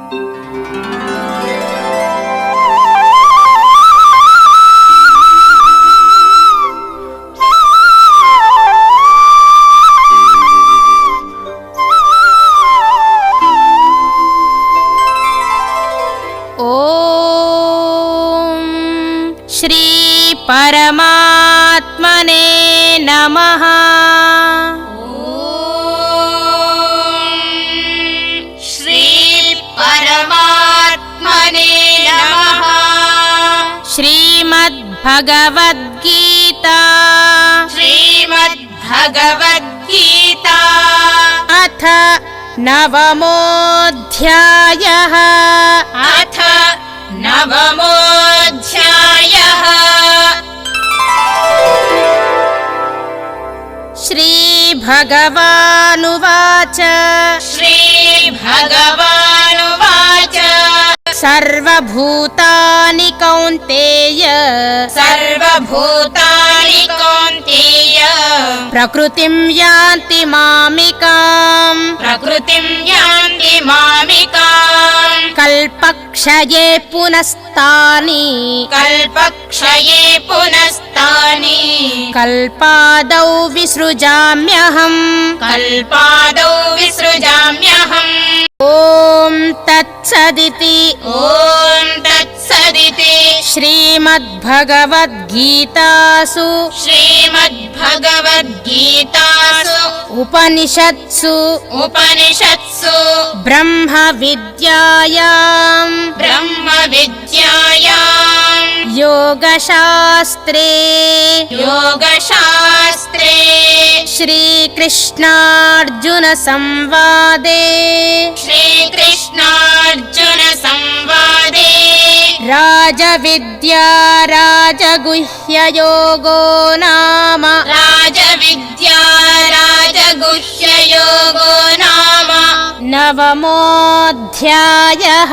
श्री परमात्मने नमः। श्री परमात्मने नमः। श्रीमद्भगवद्गीता श्रीमद्भगवद्गीता अथ नवमोऽध्यायः। अथ नवमोऽध्यायः। श्रीभगवानुवाच श्रीभगवानुवाच सर्वभूतानि कौन्तेय सर्वभूतानि कौन्तेय प्रकृतिं यान्ति मामिकाम् प्रकृतिं यान्ति मामिकाम् कल्पक्षये पुनस्तानि कल्पक्षये पुनस्तानि कल्पादौ विसृजाम्यहम् कल्पादौ विसृजाम्यहम्। ॐ तत्सदिति ॐ तत्सदिति श्रीमद्भगवद्गीतासु श्रीमद्भगवद्गीतासु उपनिषत्सु ब्रह्मविद्यायां योगशास्त्रे श्रीकृष्णार्जुन संवादे राजविद्या राजगुह्ययोगो नाम नवमोऽध्यायः।